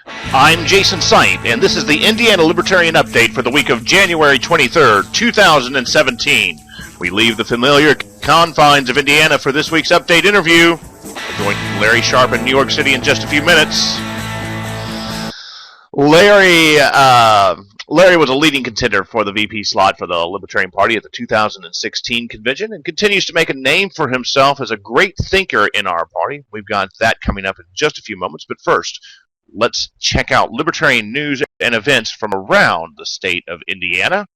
I'm Jason Sipe, and this is the Indiana Libertarian Update for the week of January 23rd, 2017. We leave the familiar confines of Indiana for this week's update interview. We're joined Larry Sharpe in New York City in just a few minutes. Larry was a leading contender for the VP slot for the Libertarian Party at the 2016 convention and continues to make a name for himself as a great thinker in our party. We've got that coming up in just a few moments, but first, let's check out Libertarian news and events from around the state of Indiana.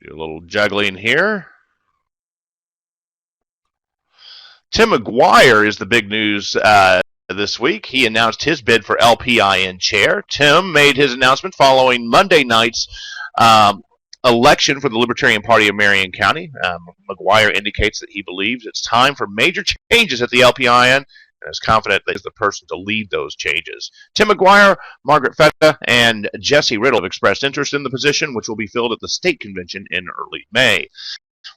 Do a little juggling here. Tim McGuire is the big news this week. He announced his bid for LPIN chair. Tim made his announcement following Monday night's election for the Libertarian Party of Marion County. McGuire indicates that he believes it's time for major changes at the LPIN and is confident that he's the person to lead those changes. Tim McGuire, Margaret Fetta, and Jesse Riddle have expressed interest in the position, which will be filled at the state convention in early May. I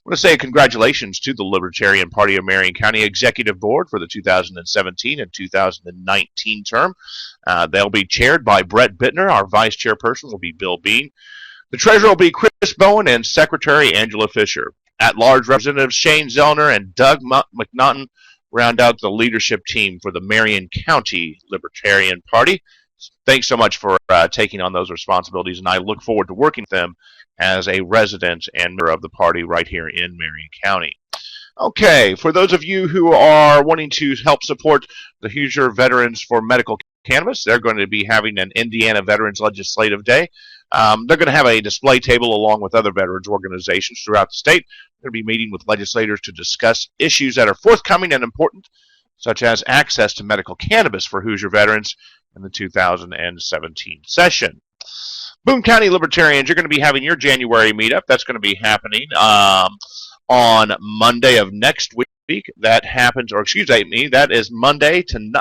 want to say congratulations to the Libertarian Party of Marion County Executive Board for the 2017 and 2019 term. They'll be chaired by Brett Bittner. Our vice chairperson will be Bill Bean. The treasurer will be Chris Bowen and Secretary Angela Fisher. At-large representatives Shane Zellner and Doug McNaughton round out the leadership team for the Marion County Libertarian Party. Thanks so much for taking on those responsibilities, and I look forward to working with them as a resident and member of the party right here in Marion County. Okay, for those of you who are wanting to help support the Hoosier Veterans for Medical Cannabis, they're going to be having an Indiana Veterans Legislative Day. They're going to have a display table along with other veterans organizations throughout the state. They're going to be meeting with legislators to discuss issues that are forthcoming and important, such as access to medical cannabis for Hoosier veterans in the 2017 session. Boone County Libertarians, you're going to be having your January meetup. That's going to be happening on Monday of next week. That happens, or excuse me, that is Monday tonight,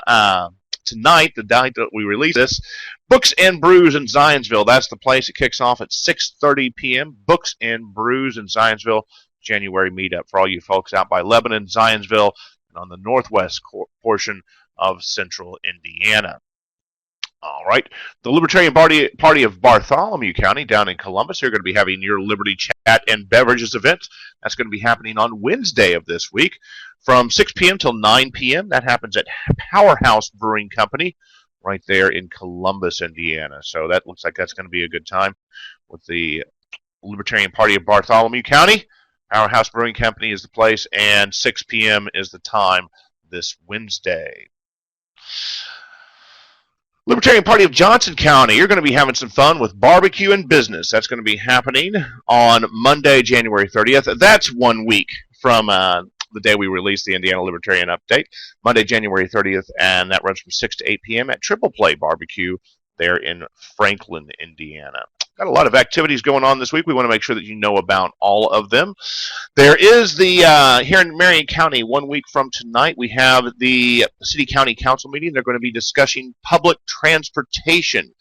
the night that we release this. Books and Brews in Zionsville. That's the place. It kicks off at 6:30 p.m. Books and Brews in Zionsville, January meetup for all you folks out by Lebanon, Zionsville, and on the northwest portion of central Indiana. All right. The Libertarian Party of Bartholomew County down in Columbus, you're going to be having your Liberty Chat and Beverages event. That's going to be happening on Wednesday of this week from 6 p.m. till 9 p.m. That happens at Powerhouse Brewing Company right there in Columbus, Indiana. So that looks like that's going to be a good time with the Libertarian Party of Bartholomew County. Powerhouse Brewing Company is the place, and 6 p.m. is the time this Wednesday. Libertarian Party of Johnson County, you're going to be having some fun with Barbecue and Business. That's going to be happening on Monday, January 30th. That's 1 week from the day we release the Indiana Libertarian Update, Monday, January 30th, and that runs from 6 to 8 p.m. at Triple Play Barbecue there in Franklin, Indiana. Got a lot of activities going on this week. We want to make sure that you know about all of them. There is the, here in Marion County, 1 week from tonight, we have the City County Council meeting. They're going to be discussing public transportation.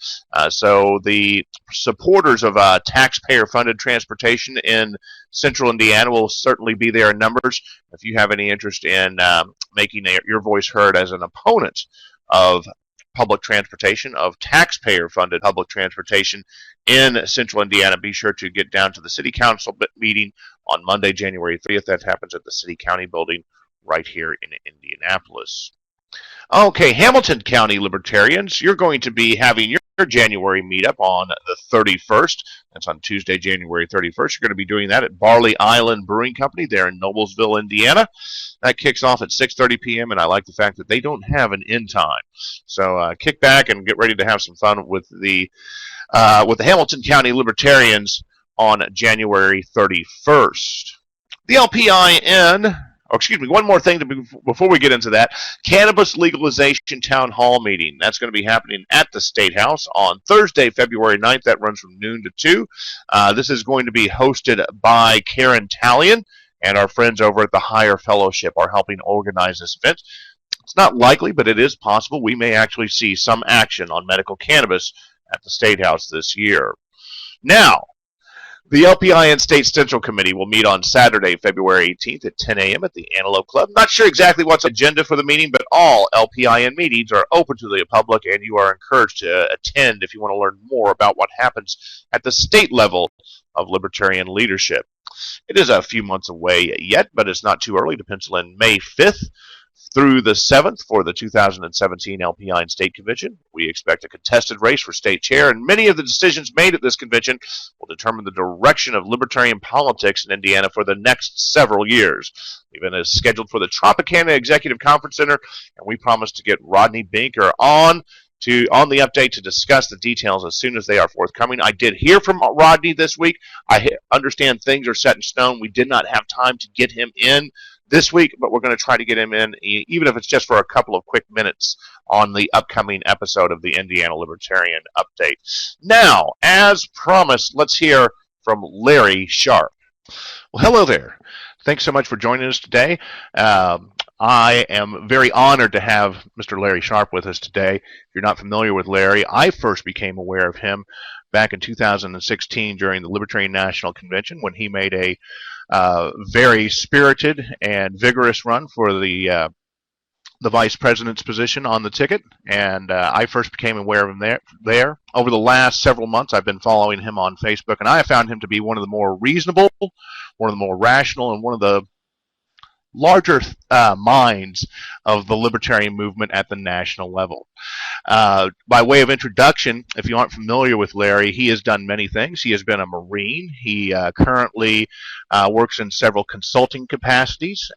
So the supporters of taxpayer-funded transportation in central Indiana will certainly be there in numbers. If you have any interest in making your voice heard as an opponent of public transportation, of taxpayer-funded public transportation in central Indiana, be sure to get down to the City Council meeting on Monday, January 30th. That happens at the City County building right here in Indianapolis. Okay, Hamilton County Libertarians, you're going to be having your January meetup on the 31st. That's on Tuesday, January 31st. You're going to be doing that at Barley Island Brewing Company there in Noblesville, Indiana. That kicks off at 6:30 p.m., and I like the fact that they don't have an end time. So kick back and get ready to have some fun with the Hamilton County Libertarians on January 31st. The LPIN, one more thing before we get into that. Cannabis legalization town hall meeting. That's going to be happening at the State House on Thursday, February 9th. That runs from noon to 2. This is going to be hosted by Karen Talion, and our friends over at the Higher Fellowship are helping organize this event. It's not likely, but it is possible we may actually see some action on medical cannabis at the State House this year. Now, The LPIN State Central Committee will meet on Saturday, February 18th at 10 a.m. at the Antelope Club. Not sure exactly what's on the agenda for the meeting, but all LPIN meetings are open to the public, and you are encouraged to attend if you want to learn more about what happens at the state level of libertarian leadership. It is a few months away yet, but it's not too early to pencil in May 5th through the 7th for the 2017 LPI State Convention. We expect a contested race for state chair, and many of the decisions made at this convention will determine the direction of libertarian politics in Indiana for the next several years. The event is scheduled for the Tropicana Executive Conference Center, and we promise to get Rodney Binker on the update to discuss the details as soon as they are forthcoming. I did hear from Rodney this week. I understand things are set in stone. We did not have time to get him in this week, but we're going to try to get him in, even if it's just for a couple of quick minutes on the upcoming episode of the Indiana Libertarian Update. Now, as promised, let's hear from Larry Sharpe. Well, hello there. Thanks so much for joining us today. I am very honored to have Mr. Larry Sharpe with us today. If you're not familiar with Larry, I first became aware of him back in 2016 during the Libertarian National Convention when he made a very spirited and vigorous run for the vice president's position on the ticket, and I first became aware of him there. Over the last several months, I've been following him on Facebook, and I have found him to be one of the more reasonable, one of the more rational, and one of the larger minds of the libertarian movement at the national level. By way of introduction, if you aren't familiar with Larry, he has done many things. He has been a Marine. He currently works in several consulting capacities.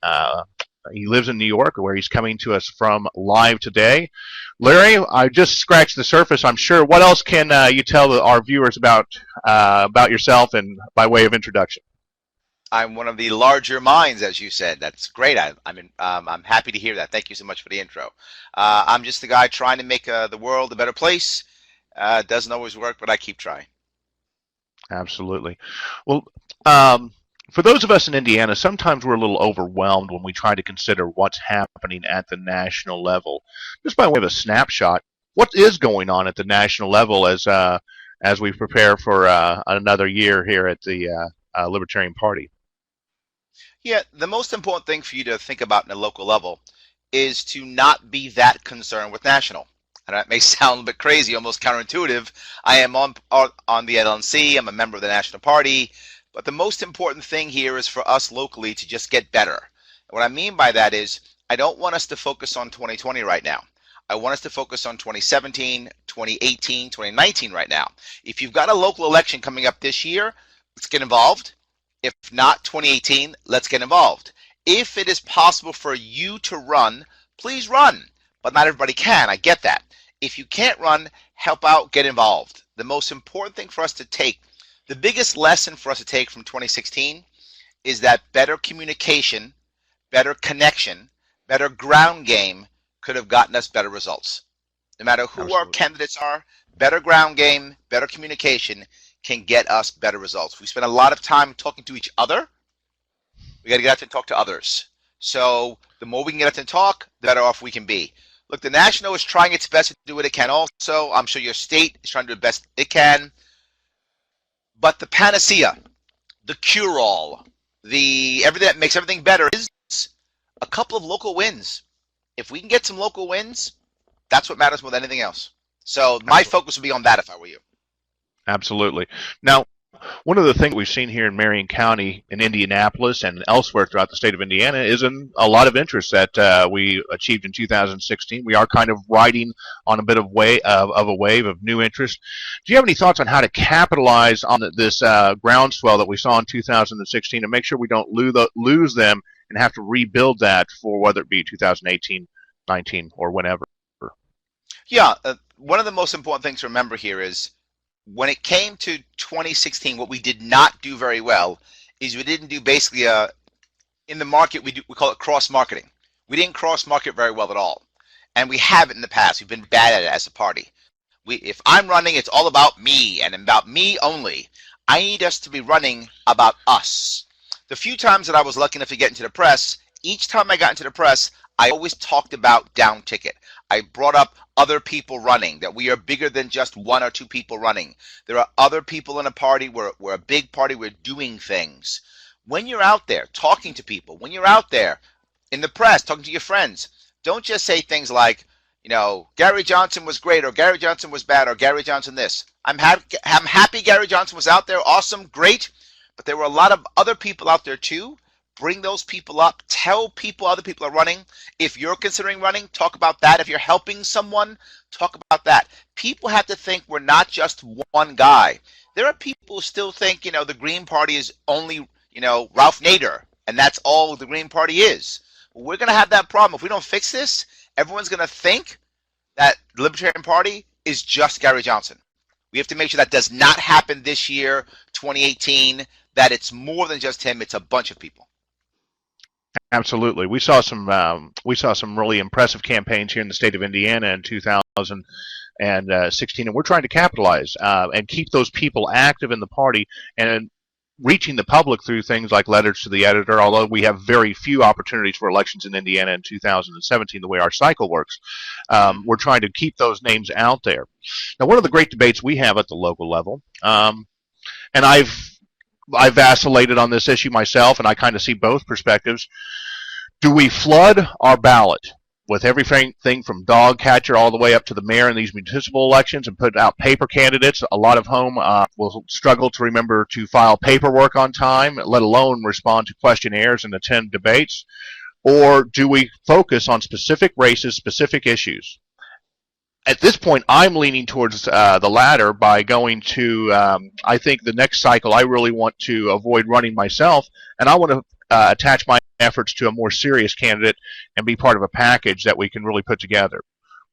He lives in New York, where he's coming to us from live today. Larry, I just scratched the surface, I'm sure. What else can you tell our viewers about yourself and by way of introduction? I'm one of the larger minds, as you said. That's great. I'm happy to hear that. Thank you so much for the intro. I'm just the guy trying to make the world a better place. It doesn't always work, but I keep trying. Absolutely. Well, for those of us in Indiana, sometimes we're a little overwhelmed when we try to consider what's happening at the national level. Just by way of a snapshot, what is going on at the national level as we prepare for another year here at the Libertarian Party? Yeah, the most important thing for you to think about in a local level is to not be that concerned with national. And that may sound a bit crazy, almost counterintuitive. I am on the LNC. I'm a member of the National Party. But the most important thing here is for us locally to just get better. And what I mean by that is I don't want us to focus on 2020 right now. I want us to focus on 2017, 2018, 2019 right now. If you've got a local election coming up this year, let's get involved. If not 2018, let's get involved. If it is possible for you to run, please run. But not everybody can. I get that. If you can't run, help out, get involved. The most important thing for us to take, the biggest lesson for us to take from 2016 is that better communication, better connection, better ground game could have gotten us better results. No matter who Absolutely. Our candidates are, better ground game, better communication can get us better results. We spend a lot of time talking to each other. We got to get out there and talk to others. So the more we can get out there and talk, the better off we can be. Look, the National is trying its best to do what it can also. I'm sure your state is trying to do the best it can. But the panacea, the cure-all, everything that makes everything better is a couple of local wins. If we can get some local wins, that's what matters more than anything else. So my focus would be on that if I were you. Absolutely. Now, one of the things we've seen here in Marion County, in Indianapolis, and elsewhere throughout the state of Indiana is a lot of interest that we achieved in 2016. We are kind of riding on a bit of a wave of new interest. Do you have any thoughts on how to capitalize on this groundswell that we saw in 2016 and make sure we don't lose them and have to rebuild that for whether it be 2018, 19, or whenever? Yeah, one of the most important things to remember here is when it came to 2016, what we did not do very well is we didn't do basically in the market, we call it cross-marketing. We didn't cross-market very well at all. And we haven't in the past. We've been bad at it as a party. If I'm running, it's all about me and about me only. I need us to be running about us. The few times that I was lucky enough to get into the press, each time I got into the press, I always talked about down ticket. I brought up other people running, that we are bigger than just one or two people running. There are other people in a party. We're a big party. We're doing things. When you're out there talking to people, when you're out there in the press talking to your friends, don't just say things like, Gary Johnson was great, or Gary Johnson was bad, or Gary Johnson this. I'm happy Gary Johnson was out there. Awesome, great. But there were a lot of other people out there too. Bring those people up. Tell people other people are running. If you're considering running, talk about that. If you're helping someone, talk about that. People have to think we're not just one guy. There are people who still think, the Green Party is only, Ralph Nader, and that's all the Green Party is. Well, we're going to have that problem. If we don't fix this, everyone's going to think that the Libertarian Party is just Gary Johnson. We have to make sure that does not happen this year, 2018, that it's more than just him. It's a bunch of people. Absolutely. We saw some really impressive campaigns here in the state of Indiana in 2016, and we're trying to capitalize and keep those people active in the party and reaching the public through things like letters to the editor, although we have very few opportunities for elections in Indiana in 2017, the way our cycle works. We're trying to keep those names out there. Now, one of the great debates we have at the local level, and I've vacillated on this issue myself, and I kind of see both perspectives. Do we flood our ballot with everything from dog catcher all the way up to the mayor in these municipal elections and put out paper candidates, a lot of whom will struggle to remember to file paperwork on time, let alone respond to questionnaires and attend debates? Or do we focus on specific races, specific issues? At this point, I'm leaning towards the latter by going to, I think the next cycle, I really want to avoid running myself, and I want to attach my efforts to a more serious candidate and be part of a package that we can really put together.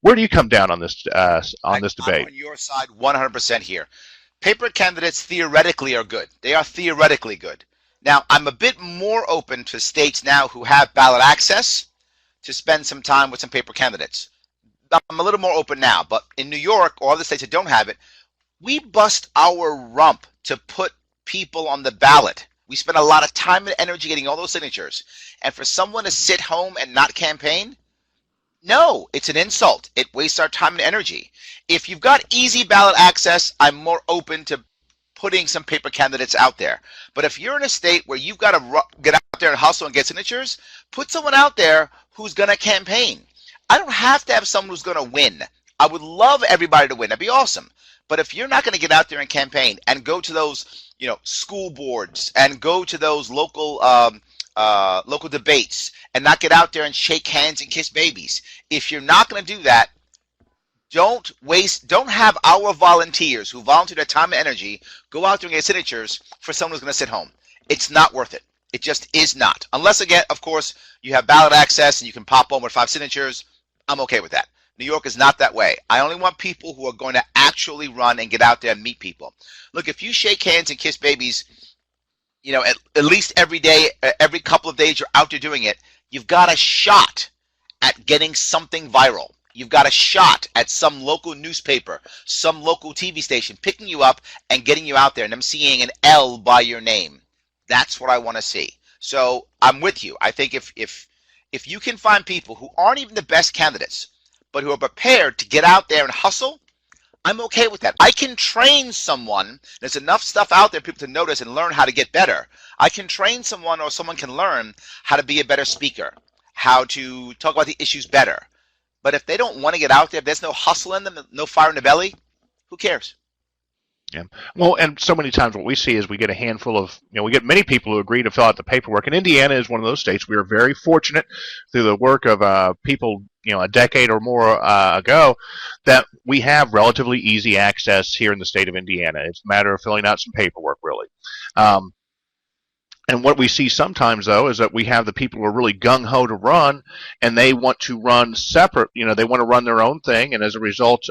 Where do you come down on this debate? I'm on your side 100% here. Paper candidates theoretically are good. They are theoretically good. Now, I'm a bit more open to states now who have ballot access to spend some time with some paper candidates. I'm a little more open now, but in New York or other states that don't have it, we bust our rump to put people on the ballot. We spend a lot of time and energy getting all those signatures. And for someone to sit home and not campaign, no, it's an insult. It wastes our time and energy. If you've got easy ballot access, I'm more open to putting some paper candidates out there. But if you're in a state where you've got to get out there and hustle and get signatures, put someone out there who's going to campaign. I don't have to have someone who's going to win. I would love everybody to win. That'd be awesome. But if you're not going to get out there and campaign and go to those, school boards and go to those local local debates and not get out there and shake hands and kiss babies, if you're not going to do that, don't have our volunteers who volunteer their time and energy go out there and get signatures for someone who's going to sit home. It's not worth it. It just is not. Unless, again, of course, you have ballot access and you can pop on with 5 signatures. I'm okay with that. New York is not that way. I only want people who are going to actually run and get out there and meet people. Look, if you shake hands and kiss babies, at least every day, every couple of days you're out there doing it, you've got a shot at getting something viral. You've got a shot at some local newspaper, some local TV station picking you up and getting you out there and them seeing an L by your name. That's what I want to see. So I'm with you. I think if you can find people who aren't even the best candidates, but who are prepared to get out there and hustle, I'm okay with that. I can train someone. There's enough stuff out there for people to notice and learn how to get better. I can train someone, or someone can learn how to be a better speaker, how to talk about the issues better. But if they don't want to get out there, if there's no hustle in them, no fire in the belly, who cares? Yeah. Well, and so many times what we see is we get a handful of, we get many people who agree to fill out the paperwork. And Indiana is one of those states. We are very fortunate through the work of people, a decade or more ago, that we have relatively easy access here in the state of Indiana. It's a matter of filling out some paperwork, really. And what we see sometimes, though, is that we have the people who are really gung-ho to run, and they want to run separate. They want to run their own thing, and as a result,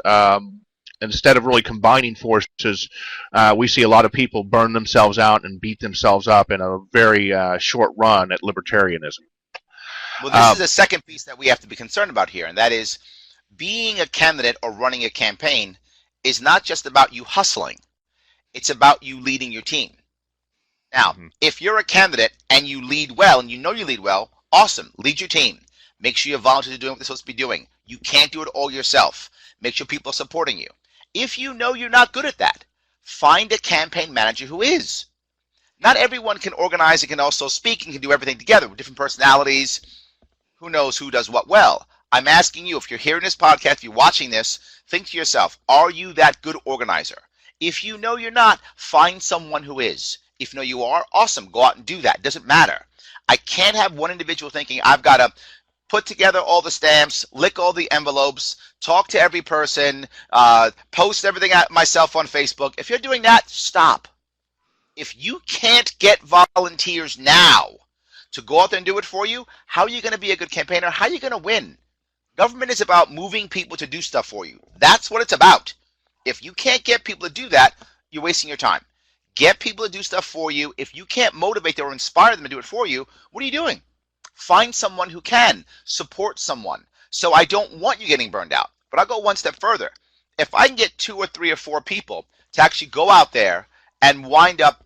instead of really combining forces, we see a lot of people burn themselves out and beat themselves up in a very short run at libertarianism. Well, this is the second piece that we have to be concerned about here, and that is being a candidate or running a campaign is not just about you hustling. It's about you leading your team. Now, if you're a candidate and you lead well, and you know you lead well, awesome, lead your team. Make sure your volunteers are doing what they're supposed to be doing. You can't do it all yourself. Make sure people are supporting you. If you know you're not good at that, find a campaign manager who is. Not everyone can organize and can also speak and can do everything together with different personalities. Who knows who does what well? I'm asking you, if you're hearing this podcast, if you're watching this, think to yourself, are you that good organizer? If you know you're not, find someone who is. If you know you are, awesome, go out and do that. It doesn't matter. I can't have one individual thinking I've got to put together all the stamps, lick all the envelopes, talk to every person, post everything out myself on Facebook. If you're doing that, stop. If you can't get volunteers now to go out there and do it for you, how are you going to be a good campaigner? How are you going to win? Government is about moving people to do stuff for you. That's what it's about. If you can't get people to do that, you're wasting your time. Get people to do stuff for you. If you can't motivate them or inspire them to do it for you, what are you doing? Find someone who can. Support someone. So I don't want you getting burned out. But I'll go one step further. If I can get 2 or 3 or 4 people to actually go out there and wind up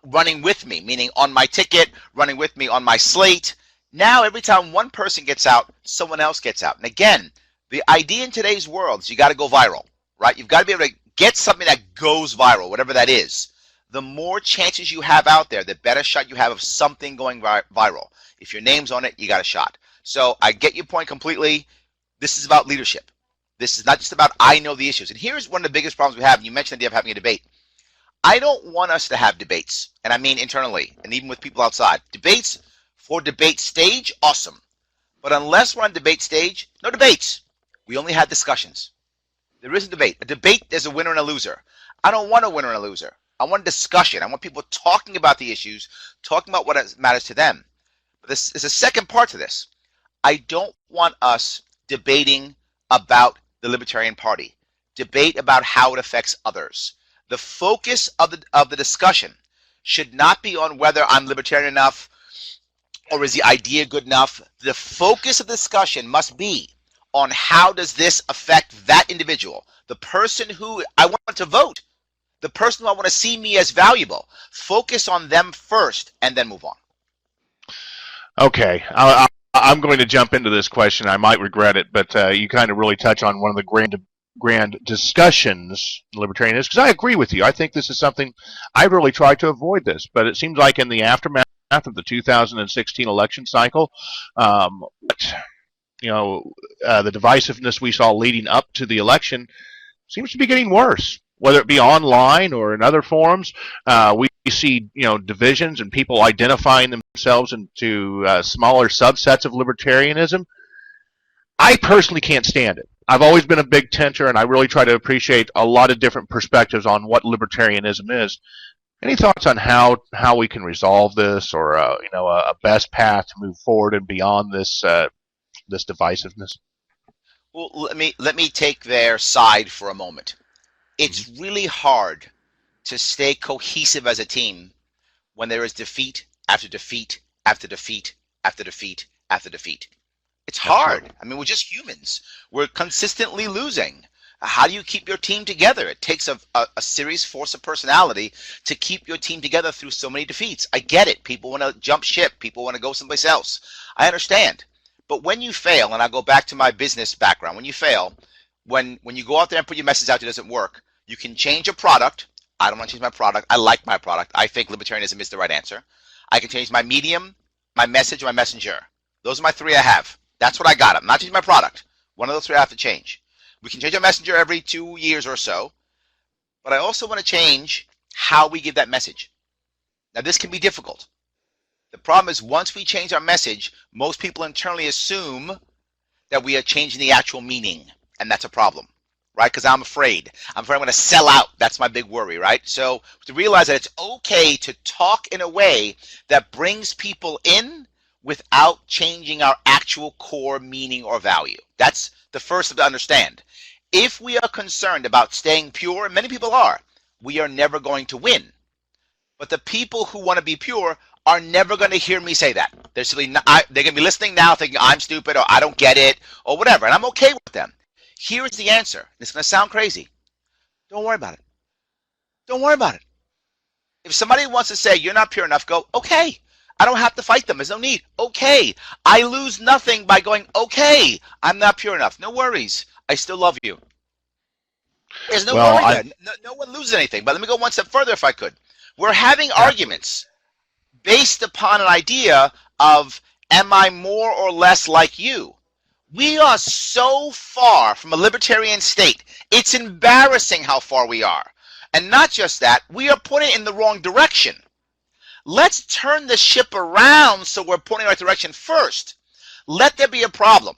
running with me, meaning on my ticket, running with me on my slate, now every time one person gets out, someone else gets out. And again, the idea in today's world is you got to go viral, right? You've got to be able to get something that goes viral, whatever that is. The more chances you have out there, the better shot you have of something going viral. If your name's on it, you got a shot. So I get your point completely. This is about leadership. This is not just about I know the issues. And here's one of the biggest problems we have, and you mentioned the idea of having a debate. I don't want us to have debates, and I mean internally, and even with people outside. Debates for debate stage, awesome. But unless we're on debate stage, no debates. We only have discussions. There is a debate. A debate, there's a winner and a loser. I don't want a winner and a loser. I want discussion. I want people talking about the issues, talking about what matters to them. But this is a second part to this. I don't want us debating about the Libertarian Party. Debate about how it affects others. The focus of the discussion should not be on whether I'm libertarian enough or is the idea good enough. The focus of the discussion must be on how does this affect that individual, the person who I want to vote, the person who I want to see me as valuable. Focus on them first and then move on. Okay, I'm going to jump into this question. I might regret it, but you kind of really touch on one of the grand discussions libertarian is, because I agree with you. I think this is something I really try to avoid this, but it seems like in the aftermath of the 2016 election cycle, the divisiveness we saw leading up to the election seems to be getting worse. Whether it be online or in other forums, we see divisions and people identifying themselves into smaller subsets of libertarianism. I personally can't stand it. I've always been a big tenter, and I really try to appreciate a lot of different perspectives on what libertarianism is. Any thoughts on how we can resolve this, or a best path to move forward and beyond this this divisiveness? Well, let me take their side for a moment. It's really hard to stay cohesive as a team when there is defeat after defeat after defeat after defeat after defeat. It's hard. I mean, we're just humans. We're consistently losing. How do you keep your team together? It takes a serious force of personality to keep your team together through so many defeats. I get it. People want to jump ship. People want to go someplace else. I understand. But when you fail, and I go back to my business background, when you fail, when you go out there and put your message out that doesn't work, you can change a product. I don't want to change my product. I like my product. I think libertarianism is the right answer. I can change my medium, my message, or my messenger. Those are my 3 I have. That's what I got. I'm not changing my product. One of those 3 I have to change. We can change our messenger every 2 years or so. But I also want to change how we give that message. Now, this can be difficult. The problem is once we change our message, most people internally assume that we are changing the actual meaning. And that's a problem, right? Because I'm afraid. I'm going to sell out. That's my big worry, right? So to realize that it's okay to talk in a way that brings people in without changing our actual core meaning or value. That's the first to understand. If we are concerned about staying pure, and many people are, we are never going to win. But the people who want to be pure are never going to hear me say that. They're going to be listening now thinking I'm stupid or I don't get it or whatever, and I'm okay with them. Here is the answer. It's going to sound crazy. Don't worry about it. Don't worry about it. If somebody wants to say you're not pure enough, go, okay, I don't have to fight them. There's no need. Okay. I lose nothing by going, okay, I'm not pure enough. No worries. I still love you. There's no Well, worry there. No one loses anything. But let me go one step further if I could. We're having arguments based upon an idea of, am I more or less like you? We are so far from a libertarian state. It's embarrassing how far we are. And not just that, we are pointing in the wrong direction. Let's turn the ship around so we're pointing in the right direction first. Let there be a problem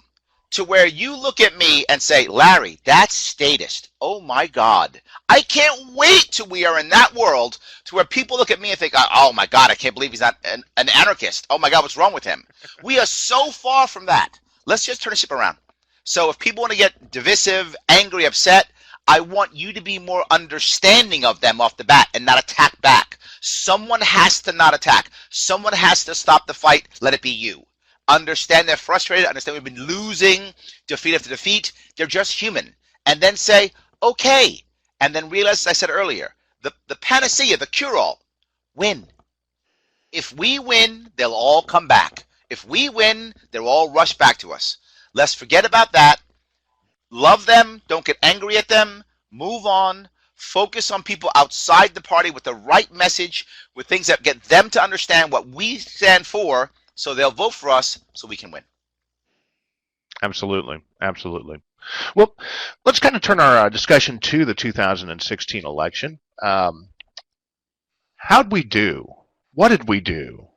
to where you look at me and say, Larry, that's statist. Oh my God. I can't wait till we are in that world to where people look at me and think, oh my God, I can't believe he's not an anarchist. Oh my God, what's wrong with him? We are so far from that. Let's just turn the ship around. So if people want to get divisive, angry, upset, I want you to be more understanding of them off the bat and not attack back. Someone has to not attack. Someone has to stop the fight. Let it be you. Understand they're frustrated. Understand we've been losing defeat after defeat. They're just human. And then say, okay. And then realize, as I said earlier, the panacea, the cure-all, win. If we win, they'll all come back. If we win, they'll all rush back to us. Let's forget about that. Love them. Don't get angry at them. Move on. Focus on people outside the party with the right message, with things that get them to understand what we stand for, so they'll vote for us so we can win. Absolutely. Absolutely. Well, let's kind of turn our discussion to the 2016 election. How'd we do? What did we do?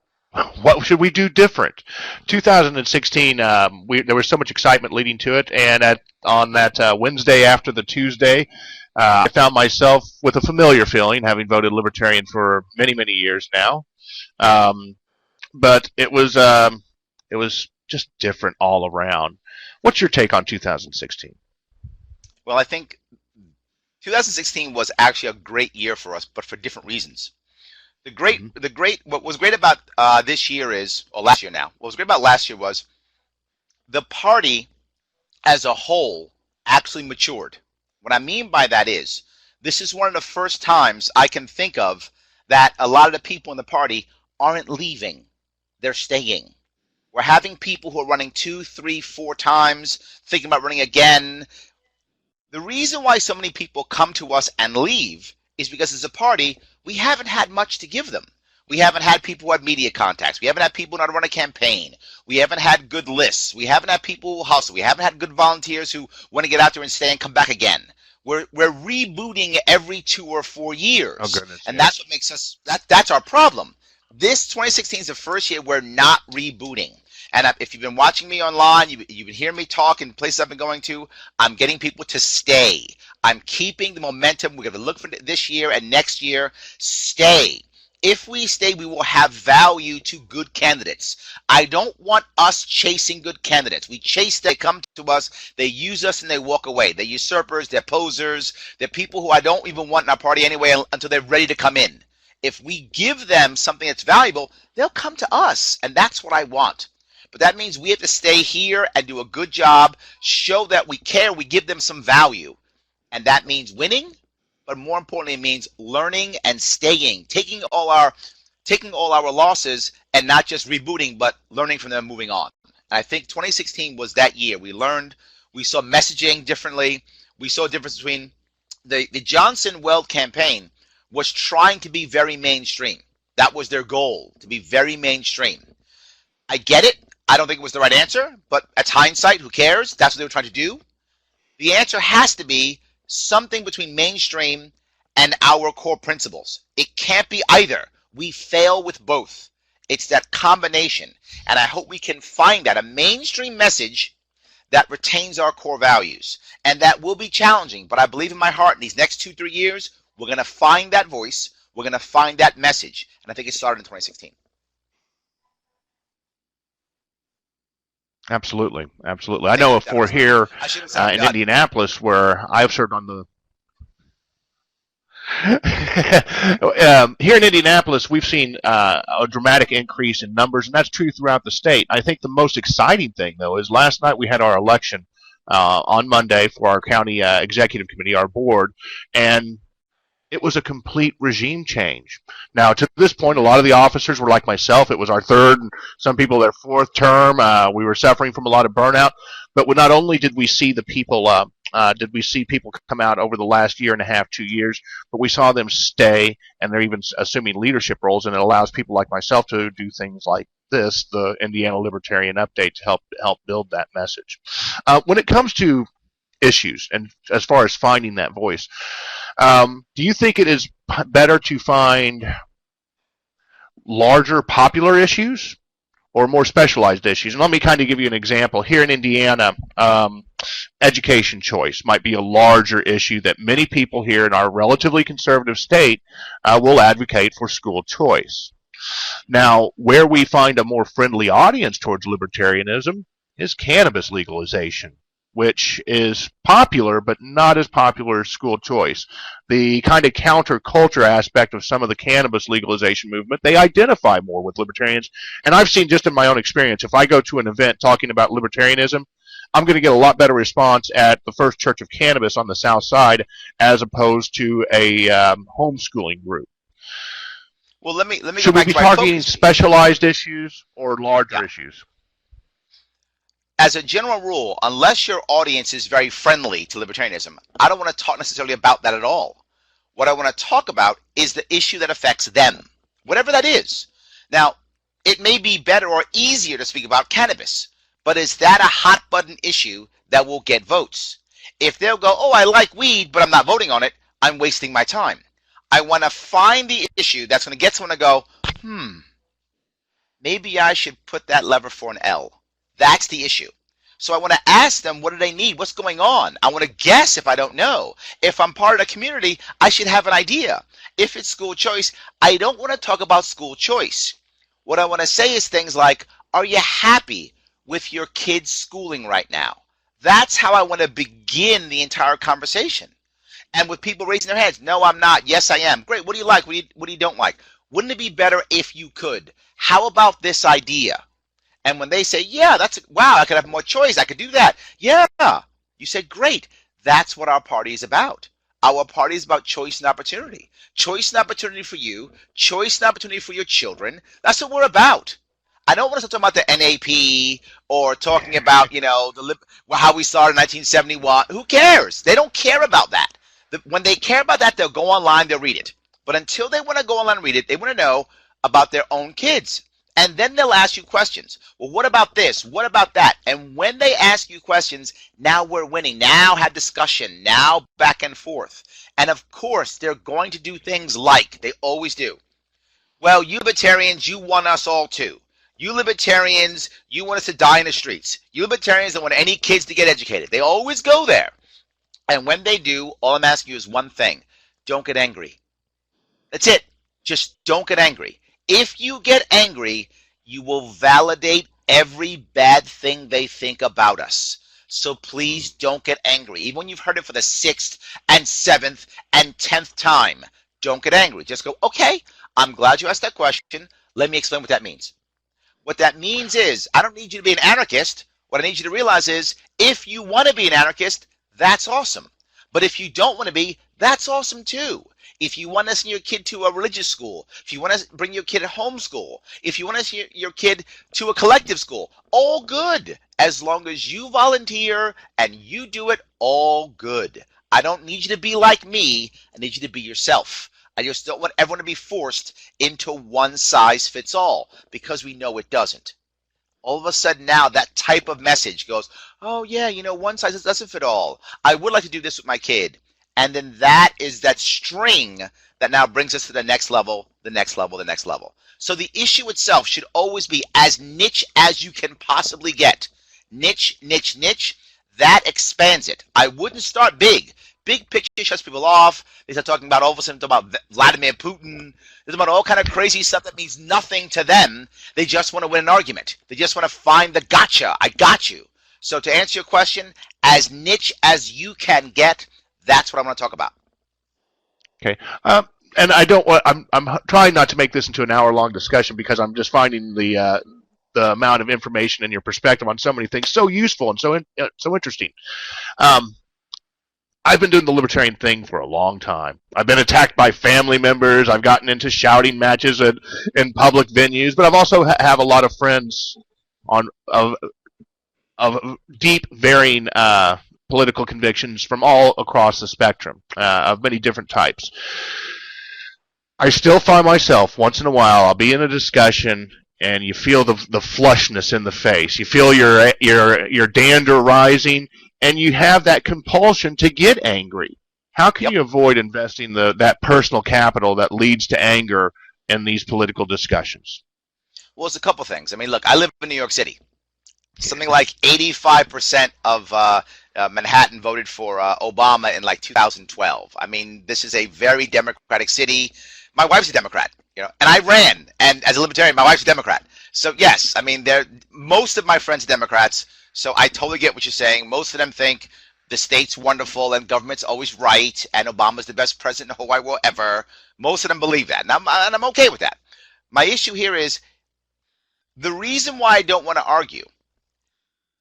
What should we do different? 2016, there was so much excitement leading to it, and on that Wednesday after the Tuesday, I found myself with a familiar feeling, having voted Libertarian for many, many years now. But it was just different all around. What's your take on 2016? Well, I think 2016 was actually a great year for us, but for different reasons. What was great about this year is, or last year now, what was great about last year was the party as a whole actually matured. What I mean by that is, this is one of the first times I can think of that a lot of the people in the party aren't leaving. They're staying. We're having people who are running 2, 3, 4 times, thinking about running again. The reason why so many people come to us and leave is because as a party, we haven't had much to give them. We haven't had people who have media contacts. We haven't had people who know how to run a campaign. We haven't had good lists. We haven't had people who hustle. We haven't had good volunteers who want to get out there and stay and come back again. We're rebooting every 2 or 4 years. Oh, goodness, and yes. That's what makes us, that's our problem. This 2016 is the first year we're not rebooting. And if you've been watching me online, you've been hearing me talk in places I've been going to, I'm getting people to stay. I'm keeping the momentum. We're going to look for this year and next year. Stay. If we stay, we will have value to good candidates. I don't want us chasing good candidates. We chase, they come to us, they use us, and they walk away. They're usurpers, they're posers, they're people who I don't even want in our party anyway until they're ready to come in. If we give them something that's valuable, they'll come to us, and that's what I want. But that means we have to stay here and do a good job, show that we care, we give them some value. And that means winning, but more importantly, it means learning and staying, taking all our losses and not just rebooting, but learning from them and moving on. And I think 2016 was that year. We learned, we saw messaging differently. We saw a difference between the Johnson-Weld campaign was trying to be very mainstream. That was their goal, to be very mainstream. I get it. I don't think it was the right answer, but that's hindsight. Who cares? That's what they were trying to do. The answer has to be something between mainstream and our core principles. It can't be either. We fail with both. It's that combination. And I hope we can find that, a mainstream message that retains our core values. And that will be challenging, but I believe in my heart in these next 2, 3 years, we're going to find that voice. We're going to find that message. And I think it started in 2016. Absolutely, absolutely. I know for here in Indianapolis, where I've served on the here in Indianapolis, we've seen a dramatic increase in numbers, and that's true throughout the state. I think the most exciting thing, though, is last night we had our election on Monday for our county executive committee, our board, and It was a complete regime change. Now, to this point, a lot of the officers were like myself. It was our third, and some people their fourth term. We were suffering from a lot of burnout. But not only did we see the people, did we see people come out over the last year and a half, 2 years, but we saw them stay, and they're even assuming leadership roles, and it allows people like myself to do things like this, the Indiana Libertarian Update, to help build that message. When it comes to issues, and as far as finding that voice, do you think it is better to find larger popular issues or more specialized issues? And let me kind of give you an example. Here in Indiana, education choice might be a larger issue that many people here in our relatively conservative state will advocate for school choice. Now, where we find a more friendly audience towards libertarianism is cannabis legalization, which is popular, but not as popular as school choice. The kind of counterculture aspect of some of the cannabis legalization movement, they identify more with libertarians. And I've seen just in my own experience, if I go to an event talking about libertarianism, I'm going to get a lot better response at the First Church of Cannabis on the South Side as opposed to a homeschooling group. Well, let me Should go we back be to my targeting focus. specialized issues or larger Yeah. issues? As a general rule, unless your audience is very friendly to libertarianism, I don't want to talk necessarily about that at all. What I want to talk about is the issue that affects them, whatever that is. Now, it may be better or easier to speak about cannabis, but is that a hot button issue that will get votes? If they'll go, oh, I like weed, but I'm not voting on it, I'm wasting my time. I want to find the issue that's going to get someone to go, maybe I should put that lever for an L. That's the issue. So I want to ask them, what do they need? What's going on? I want to guess if I don't know. If I'm part of the community, I should have an idea. If it's school choice, I don't want to talk about school choice. What I want to say is things like, are you happy with your kids' schooling right now? That's how I want to begin the entire conversation. And with people raising their hands, no, I'm not. Yes, I am. Great. What do you like? What do you don't like? Wouldn't it be better if you could? How about this idea? And when they say, yeah, wow, I could have more choice. I could do that. Yeah. You said, great. That's what our party is about. Our party is about choice and opportunity. Choice and opportunity for you. Choice and opportunity for your children. That's what we're about. I don't want to start talking about the NAP or talking about, how we started in 1971. Who cares? They don't care about that. When they care about that, they'll go online, they'll read it. But until they want to go online and read it, they want to know about their own kids. And then they'll ask you questions. Well, what about this? What about that? And when they ask you questions, now we're winning. Now have discussion. Now back and forth. And of course, they're going to do things like they always do. Well, you libertarians, you want us all too. You libertarians, you want us to die in the streets. You libertarians don't want any kids to get educated. They always go there. And when they do, all I'm asking you is one thing. Don't get angry. That's it. Just don't get angry. If you get angry, you will validate every bad thing they think about us. So please don't get angry. Even when you've heard it for the 6th and 7th and 10th time, don't get angry. Just go, okay, I'm glad you asked that question. Let me explain what that means. What that means is, I don't need you to be an anarchist. What I need you to realize is, if you want to be an anarchist, that's awesome. But if you don't want to be, that's awesome too. If you want to send your kid to a religious school, if you want to bring your kid to homeschool, if you want to send your kid to a collective school, all good. As long as you volunteer and you do it, all good. I don't need you to be like me. I need you to be yourself. I just don't want everyone to be forced into one size fits all, because we know it doesn't. All of a sudden now that type of message goes, oh yeah, one size doesn't fit all. I would like to do this with my kid. And then that is that string that now brings us to the next level, the next level, the next level. So the issue itself should always be as niche as you can possibly get. Niche, niche, niche. That expands it. I wouldn't start big. Big picture shuts people off. They start talking about all of a sudden about Vladimir Putin. There's about all kind of crazy stuff that means nothing to them. They just want to win an argument. They just want to find the gotcha. I got you. So to answer your question, as niche as you can get, that's what I want to talk about. Okay. And I don't want. I'm trying not to make this into an hour-long discussion, because I'm just finding the amount of information and your perspective on so many things so useful and so interesting. I've been doing the libertarian thing for a long time. I've been attacked by family members. I've gotten into shouting matches in public venues, but I've also have a lot of friends on of deep, varying political convictions from all across the spectrum of many different types. I still find myself once in a while. I'll be in a discussion, and you feel the flushness in the face. You feel your dander rising, and you have that compulsion to get angry. How can you avoid investing that personal capital that leads to anger in these political discussions? Well, it's a couple things. I mean, look, I live in New York City. Something like 85% of Manhattan voted for Obama in like 2012. I mean, this is a very democratic city. My wife's a Democrat, and I ran, and as a libertarian, my wife's a Democrat. So yes, I mean, most of my friends are Democrats. So I totally get what you're saying. Most of them think the state's wonderful and government's always right, and Obama's the best president in the whole wide world ever. Most of them believe that, and I'm okay with that. My issue here is the reason why I don't want to argue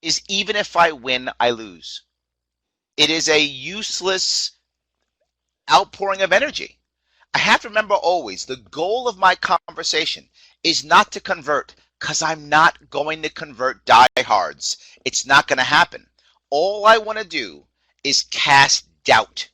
is even if I win, I lose. It is a useless outpouring of energy. I have to remember always the goal of my conversation is not to convert, because I'm not going to convert diehards. It's not going to happen. All I want to do is cast doubt.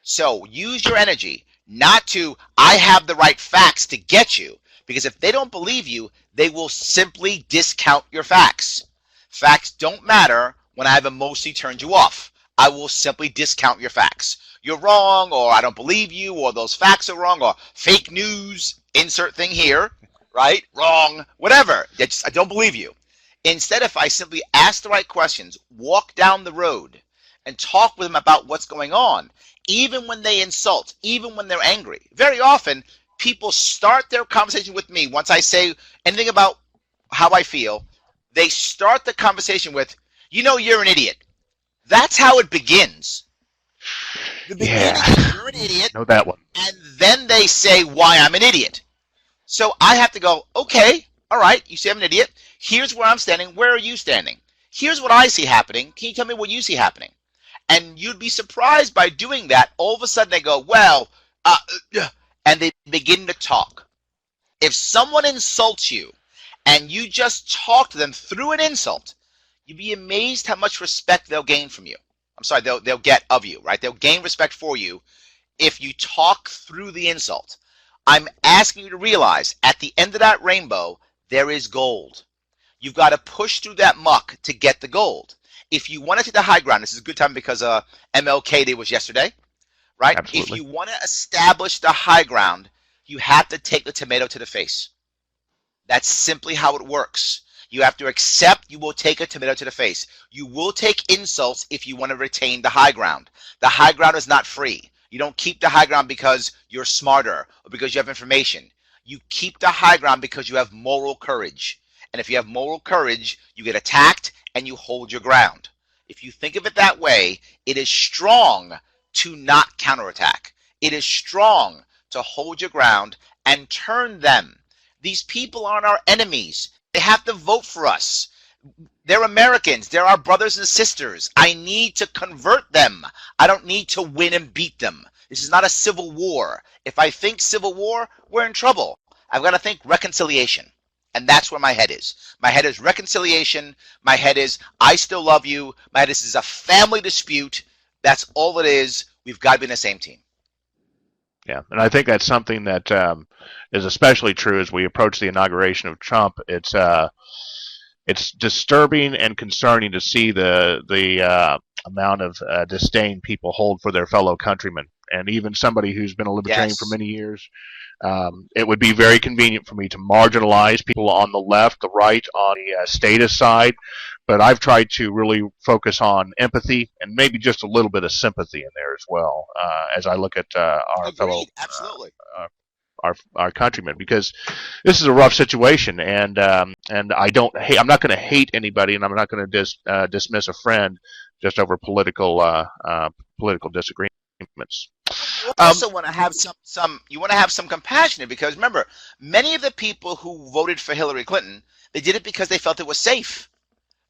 So use your energy not to, I have the right facts to get you, because if they don't believe you, they will simply discount your facts. Facts don't matter when I have emotionally turned you off. I will simply discount your facts. You're wrong, or I don't believe you, or those facts are wrong, or fake news, insert thing here, right? Wrong, whatever. I don't believe you. Instead, if I simply ask the right questions, walk down the road, and talk with them about what's going on, even when they insult, even when they're angry. Very often, people start their conversation with me once I say anything about how I feel. They start the conversation with, you're an idiot. That's how it begins. The beginning is, you're an idiot. Know that one. And then they say why I'm an idiot. So I have to go, okay, all right, you say I'm an idiot. Here's where I'm standing. Where are you standing? Here's what I see happening. Can you tell me what you see happening? And you'd be surprised by doing that. All of a sudden they go, well, and they begin to talk. If someone insults you and you just talk to them through an insult, you'd be amazed how much respect they'll gain from you. I'm sorry, they'll get of you, right? They'll gain respect for you if you talk through the insult. I'm asking you to realize at the end of that rainbow, there is gold. You've got to push through that muck to get the gold. If you want to take the high ground, this is a good time because MLK Day was yesterday, right? Absolutely. If you want to establish the high ground, you have to take the tomato to the face. That's simply how it works. You have to accept you will take a tomato to the face. You will take insults if you want to retain the high ground. The high ground is not free. You don't keep the high ground because you're smarter or because you have information. You keep the high ground because you have moral courage. And if you have moral courage, you get attacked and you hold your ground. If you think of it that way, it is strong to not counterattack. It is strong to hold your ground and turn them. These people aren't our enemies. They have to vote for us. They're Americans. They're our brothers and sisters. I need to convert them. I don't need to win and beat them. This is not a civil war. If I think civil war, we're in trouble. I've got to think reconciliation. And that's where my head is. My head is reconciliation. My head is, I still love you. My head is, this is a family dispute. That's all it is. We've got to be in the same team. Yeah, and I think that's something that is especially true as we approach the inauguration of Trump. It's disturbing and concerning to see the amount of disdain people hold for their fellow countrymen. And even somebody who's been a libertarian for many years, it would be very convenient for me to marginalize people on the left, the right, on the statist side. But I've tried to really focus on empathy and maybe just a little bit of sympathy in there as well as I look at our fellow our countrymen, because this is a rough situation, and I don't hate. I'm not going to hate anybody, and I'm not going to dismiss a friend just over political disagreements. You also want to have you want to have some compassion, because remember, many of the people who voted for Hillary Clinton, they did it because they felt it was safe.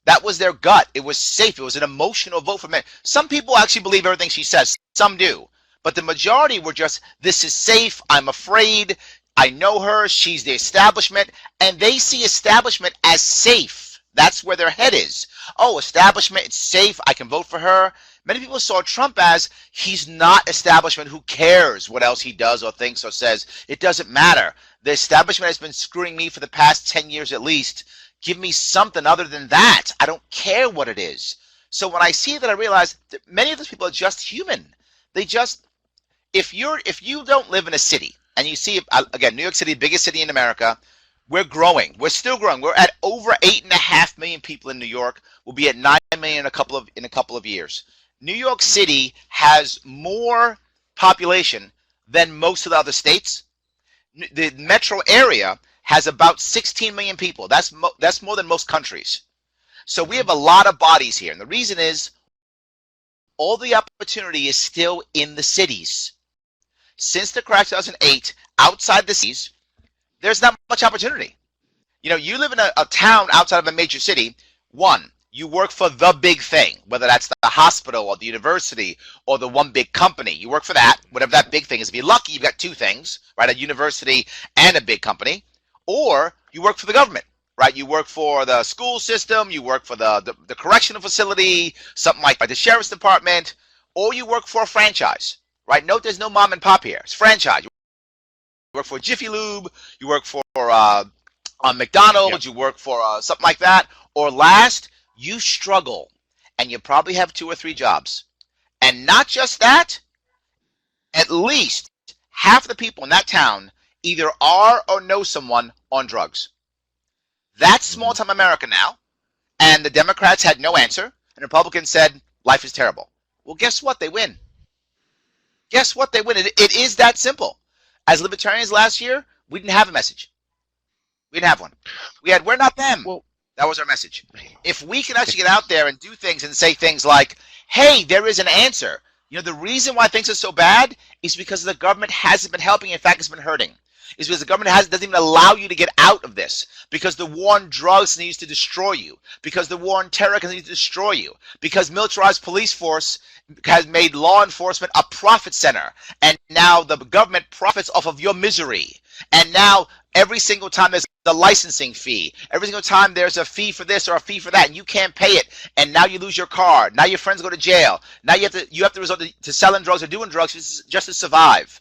That was their gut. It was safe. It was an emotional vote for men. Some people actually believe everything she says. Some do. But the majority were just, this is safe. I'm afraid. I know her. She's the establishment. And they see establishment as safe. That's where their head is. Oh, establishment, it's safe. I can vote for her. Many people saw Trump as, he's not establishment. Who cares what else he does or thinks or says? It doesn't matter. The establishment has been screwing me for the past 10 years at least. Give me something other than that. I don't care what it is. So when I see that, I realize that many of those people are just human. They just, if you don't live in a city, and you see, again, New York City, biggest city in America, we're growing. We're still growing. We're at over 8.5 million people in New York. We'll be at 9 million in a couple of years. New York City has more population than most of the other states. The metro area has about 16 million people. That's more than most countries. So we have a lot of bodies here. And the reason is all the opportunity is still in the cities. Since the crash 2008, outside the cities, there's not much opportunity. You know, you live in a town outside of a major city. One, you work for the big thing, whether that's the hospital or the university or the one big company. You work for that, whatever that big thing is. If you're lucky, you've got two things, right? A university and a big company. Or you work for the government, right? You work for the school system. You work for the correctional facility, something like the sheriff's department. Or you work for a franchise, right? Note there's no mom and pop here. It's franchise. You work for Jiffy Lube. You work for McDonald's. You work for something like that. Or last, you struggle, and you probably have 2 or 3 jobs. And not just that, at least half the people in that town either are or know someone on drugs. That's small-time America now, and the Democrats had no answer, and Republicans said, life is terrible. Well, guess what? They win. Guess what? They win. It is that simple. As libertarians last year, we didn't have a message. We didn't have one. We had, we're not them. Well, that was our message. If we can actually get out there and do things and say things like, hey, there is an answer. You know, the reason why things are so bad is because the government hasn't been helping. In fact, it's been hurting. It's because the government doesn't even allow you to get out of this. Because the war on drugs needs to destroy you. Because the war on terror needs to destroy you. Because militarized police force has made law enforcement a profit center. And now the government profits off of your misery. And now every single time there's a licensing fee, every single time there's a fee for this or a fee for that, and you can't pay it, and now you lose your car. Now your friends go to jail. Now you have to resort to selling drugs or doing drugs just to survive.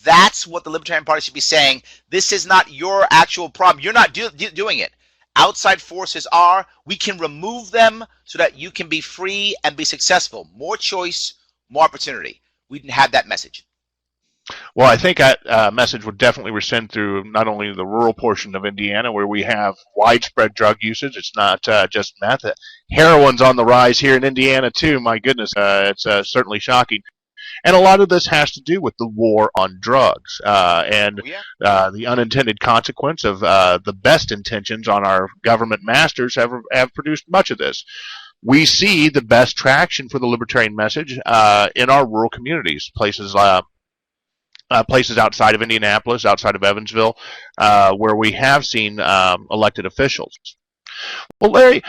That's what the Libertarian Party should be saying. This is not your actual problem. You're not doing it. Outside forces are. We can remove them so that you can be free and be successful. More choice, more opportunity. We didn't have that message. Well, I think that message would definitely rescind through not only the rural portion of Indiana, where we have widespread drug usage. It's not just meth. Heroin's on the rise here in Indiana, too. My goodness, it's certainly shocking. And a lot of this has to do with the war on drugs and the unintended consequence of the best intentions on our government masters have produced much of this. We see the best traction for the libertarian message in our rural communities, places outside of Indianapolis, outside of Evansville, where we have seen elected officials. Well, Larry,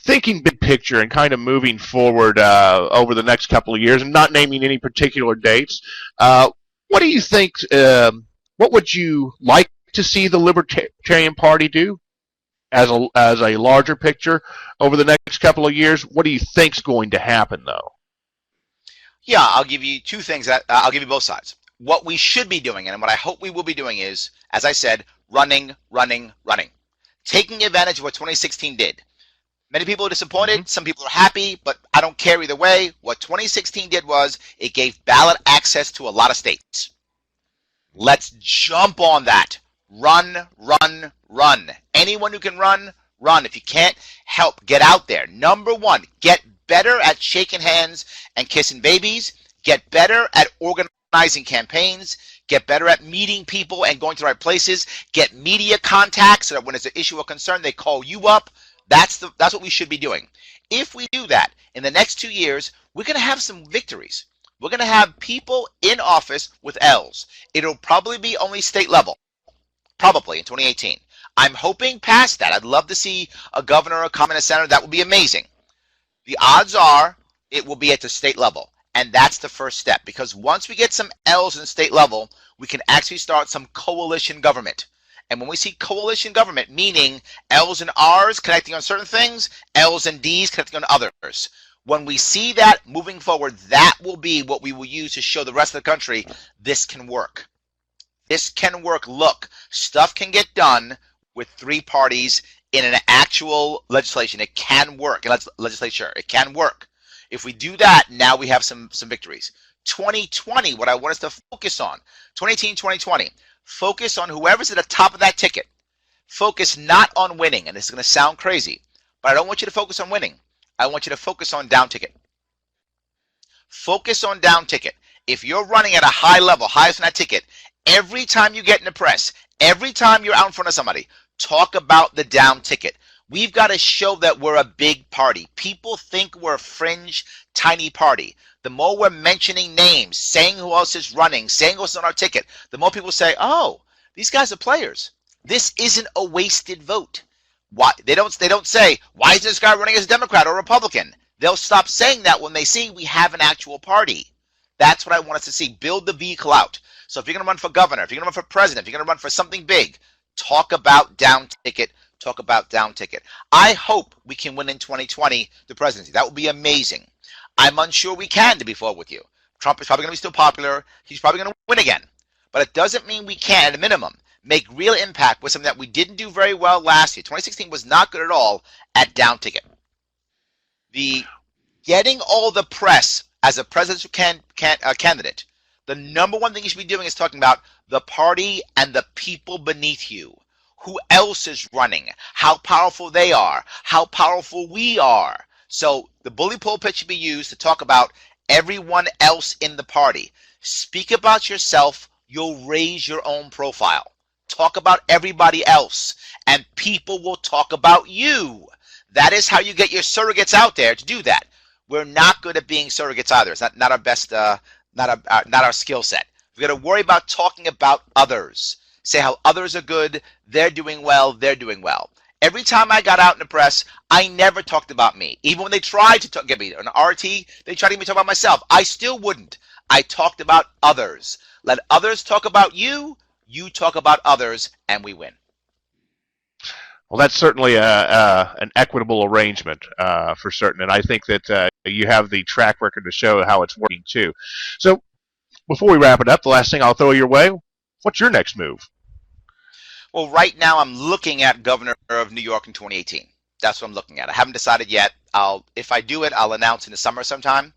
thinking big picture and kind of moving forward over the next couple of years and not naming any particular dates, what do you think, what would you like to see the Libertarian Party do as a larger picture over the next couple of years? What do you think's going to happen, though? Yeah, I'll give you 2 things. I'll give you both sides. What we should be doing, and what I hope we will be doing is, as I said, running. Taking advantage of what 2016 did. Many people are disappointed. Some people are happy, but I don't care either way. What 2016 did was it gave ballot access to a lot of states. Let's jump on that. Run. Anyone who can run. If you can't, help. Get out there. Number 1, get better at shaking hands and kissing babies. Get better at organizing campaigns. Get better at meeting people and going to the right places. Get media contacts so that when it's an issue or concern, they call you up. That's what we should be doing. If we do that, in the next 2 years, we're going to have some victories. We're going to have people in office with L's. It'll probably be only state level, probably in 2018. I'm hoping past that. I'd love to see a governor or come in a senator. That would be amazing. The odds are it will be at the state level. And that's the first step, because once we get some L's in the state level, we can actually start some coalition government. And when we see coalition government, meaning L's and R's connecting on certain things, L's and D's connecting on others. When we see that moving forward, that will be what we will use to show the rest of the country this can work. This can work. Look, stuff can get done with 3 parties in an actual legislation. It can work. Legislature, it can work. If we do that, now we have some victories. 2020, what I want us to focus on, 2018, 2020, focus on whoever's at the top of that ticket. Focus not on winning, and this is going to sound crazy, but I don't want you to focus on winning. I want you to focus on down ticket. Focus on down ticket. If you're running at a high level, highest on that ticket, every time you get in the press, every time you're out in front of somebody, talk about the down ticket. We've got to show that we're a big party. People think we're a fringe, tiny party. The more we're mentioning names, saying who else is running, saying what's on our ticket, the more people say, oh, these guys are players. This isn't a wasted vote. Why they don't say, why is this guy running as a Democrat or Republican? They'll stop saying that when they see we have an actual party. That's what I want us to see. Build the vehicle out. So if you're going to run for governor, if you're going to run for president, if you're going to run for something big, talk about down ticket. Talk about down ticket. I hope we can win in 2020 the presidency. That would be amazing. I'm unsure we can, to be forward with you. Trump is probably going to be still popular. He's probably going to win again. But it doesn't mean we can't, at a minimum, make real impact with something that we didn't do very well last year. 2016 was not good at all at down ticket. The getting all the press as a presidential candidate, the number one thing you should be doing is talking about the party and the people beneath you. Who else is running? How powerful they are? How powerful we are? So the bully pulpit should be used to talk about everyone else in the party. Speak about yourself. You'll raise your own profile. Talk about everybody else, and people will talk about you. That is how you get your surrogates out there to do that. We're not good at being surrogates either. It's not our best, not our skill set. We've got to worry about talking about others. Say how others are good, they're doing well, they're doing well. Every time I got out in the press, I never talked about me. Even when they tried to get me on RT, they tried to get me to talk about myself. I still wouldn't. I talked about others. Let others talk about you, you talk about others, and we win. Well, that's certainly an equitable arrangement for certain, and I think that you have the track record to show how it's working too. So before we wrap it up, the last thing I'll throw your way, what's your next move? Well, right now I'm looking at governor of New York in 2018. That's what I'm looking at. I haven't decided yet. If I do it, I'll announce in the summer sometime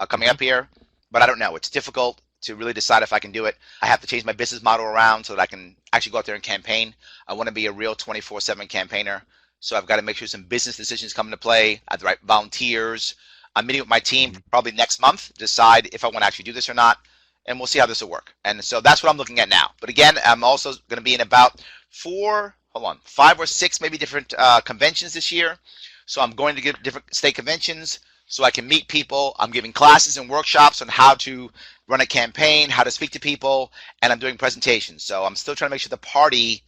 coming up here, but I don't know. It's difficult to really decide if I can do it. I have to change my business model around so that I can actually go out there and campaign. I want to be a real 24/7 campaigner, so I've got to make sure some business decisions come into play. I have the right volunteers. I'm meeting with my team probably next month to decide if I want to actually do this or not, and we'll see how this will work. And so that's what I'm looking at now. But again, I'm also going to be in about 5 or 6 maybe different conventions this year. So I'm going to get different state conventions so I can meet people. I'm giving classes and workshops on how to run a campaign, how to speak to people, and I'm doing presentations. So I'm still trying to make sure the party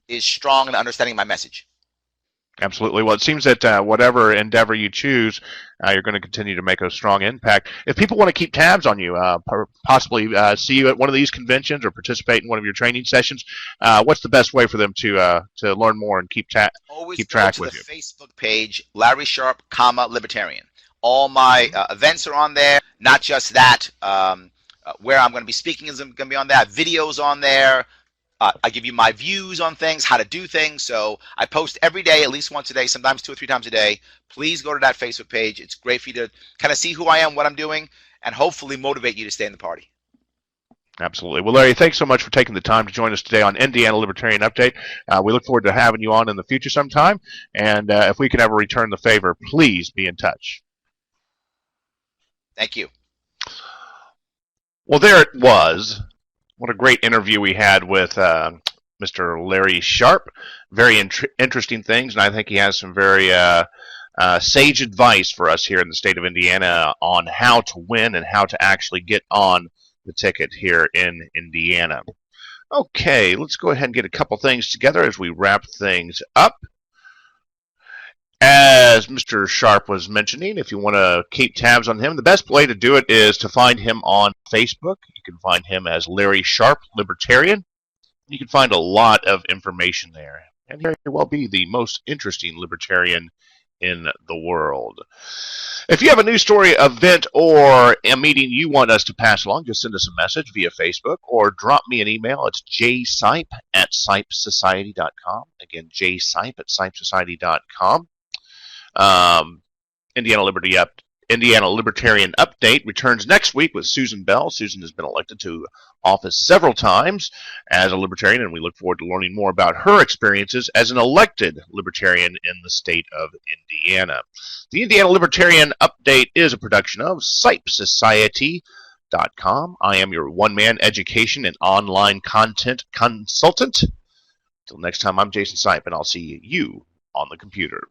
is strong in understanding my message. Absolutely. Well, it seems that whatever endeavor you choose, you're going to continue to make a strong impact. If people want to keep tabs on you, possibly see you at one of these conventions or participate in one of your training sessions, what's the best way for them to learn more and keep track with you? Always go to the Facebook page, Larry Sharpe, Libertarian. All my events are on there. Not just that, where I'm going to be speaking is going to be on there. Videos on there. I give you my views on things, how to do things. So I post every day, at least once a day, sometimes 2 or 3 times a day. Please go to that Facebook page. It's great for you to kind of see who I am, what I'm doing, and hopefully motivate you to stay in the party. Absolutely. Well, Larry, thanks so much for taking the time to join us today on Indiana Libertarian Update. We look forward to having you on in the future sometime. And if we can ever return the favor, please be in touch. Thank you. Well, there it was. What a great interview we had with Mr. Larry Sharpe. Very interesting things, and I think he has some very sage advice for us here in the state of Indiana on how to win and how to actually get on the ticket here in Indiana. Okay, let's go ahead and get a couple things together as we wrap things up. As Mr. Sharpe was mentioning, if you want to keep tabs on him, the best way to do it is to find him on Facebook. You can find him as Larry Sharpe Libertarian. You can find a lot of information there. And he may well be the most interesting libertarian in the world. If you have a news story, event, or a meeting you want us to pass along, just send us a message via Facebook or drop me an email. It's jsipe@sipesociety.com. Again, jsipe@sipesociety.com. Indiana Libertarian Update returns next week with Susan Bell. Susan has been elected to office several times as a Libertarian, and we look forward to learning more about her experiences as an elected Libertarian in the state of Indiana. The Indiana Libertarian Update is a production of sipesociety.com. I am your one-man education and online content consultant. Until next time, I'm Jason Sipe, and I'll see you on the computer.